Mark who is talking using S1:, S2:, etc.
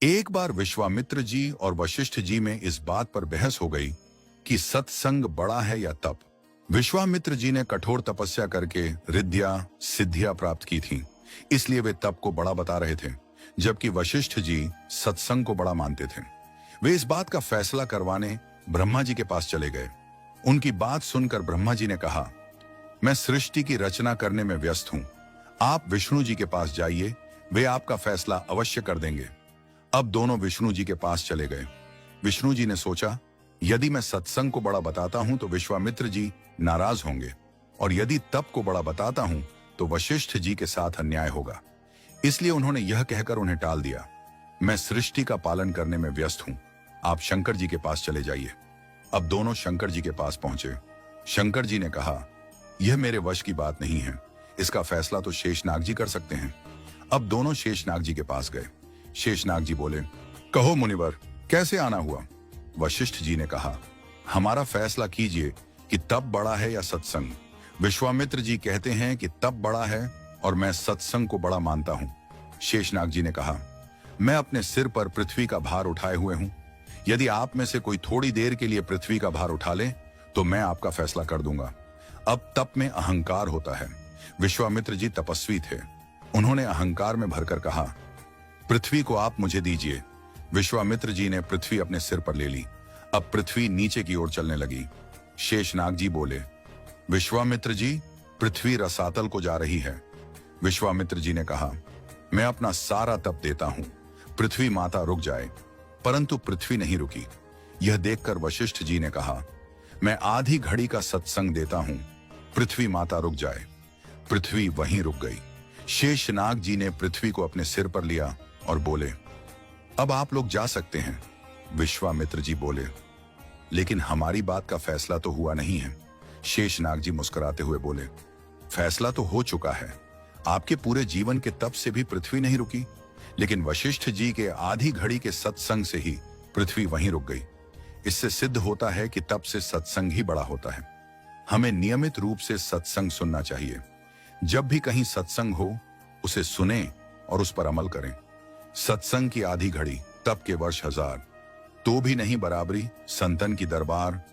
S1: एक बार विश्वामित्र जी और वशिष्ठ जी में इस बात पर बहस हो गई कि सत्संग बड़ा है या तप। विश्वामित्र जी ने कठोर तपस्या करके रिद्धियां सिद्धियां प्राप्त की थीं, इसलिए वे तप को बड़ा बता रहे थे, जबकि वशिष्ठ जी सत्संग को बड़ा मानते थे। वे इस बात का फैसला करवाने ब्रह्मा जी के पास चले गए। उनकी बात सुनकर ब्रह्मा जी ने कहा, मैं सृष्टि की रचना करने में व्यस्त हूं, आप विष्णु जी के पास जाइए, वे आपका फैसला अवश्य कर देंगे। अब दोनों विष्णु जी के पास चले गए। विष्णु जी ने सोचा, यदि मैं सत्संग को बड़ा बताता हूं तो विश्वामित्र जी नाराज होंगे, और यदि तप को बड़ा बताता हूं तो वशिष्ठ जी के साथ अन्याय होगा। इसलिए उन्होंने यह कहकर उन्हें टाल दिया, मैं सृष्टि का पालन करने में व्यस्त हूं, आप शंकर जी के पास चले जाइए। अब दोनों शंकर जी के पास पहुंचे। शंकर जी ने कहा, यह मेरे वश की बात नहीं है, इसका फैसला तो शेषनाग जी कर सकते हैं। अब दोनों शेषनाग जी के पास गए। शेषनाग जी बोले, कहो मुनिवर, कैसे आना हुआ? वशिष्ठ जी ने कहा, हमारा फैसला कीजिए कि तप बड़ा है या सत्संग। विश्वामित्र जी कहते हैं कि तप बड़ा है और मैं सत्संग को बड़ा मानता हूं। शेषनाग जी ने कहा, मैं अपने सिर पर पृथ्वी का भार उठाए हुए हूं, यदि आप में से कोई थोड़ी देर के लिए पृथ्वी का भार उठा ले तो मैं आपका फैसला कर दूंगा। अब तप में अहंकार होता है। विश्वामित्र जी तपस्वी थे। उन्होंने अहंकार में भरकर कहा, पृथ्वी को आप मुझे दीजिए। विश्वामित्र जी ने पृथ्वी अपने सिर पर ले ली। अब पृथ्वी नीचे की ओर चलने लगी। शेषनाग जी बोले, विश्वामित्र जी, पृथ्वी रसातल को जा रही है। विश्वामित्र जी ने कहा, मैं अपना सारा तप देता हूं, पृथ्वी माता रुक जाए। परंतु पृथ्वी नहीं रुकी। यह देखकर वशिष्ठ जी ने कहा, मैं आधी घड़ी का सत्संग देता हूं, पृथ्वी माता रुक जाए। पृथ्वी वहीं रुक गई। शेषनाग जी ने पृथ्वी को अपने सिर पर लिया और बोले, अब आप लोग जा सकते हैं। विश्वामित्र जी बोले, लेकिन हमारी बात का फैसला तो हुआ नहीं है। शेषनाग जी मुस्कुराते हुए बोले, फैसला तो हो चुका है। आपके पूरे जीवन के तप से भी पृथ्वी नहीं रुकी, लेकिन वशिष्ठ जी के आधी घड़ी के सत्संग से ही पृथ्वी वहीं रुक गई। इससे सिद्ध होता है कि तप से सत्संग ही बड़ा होता है। हमें नियमित रूप से सत्संग सुनना चाहिए। जब भी कहीं सत्संग हो, उसे सुने और उस पर अमल करें। सत्संग की आधी घड़ी, तप के वर्ष 1000, तो भी नहीं बराबरी संतन की दरबार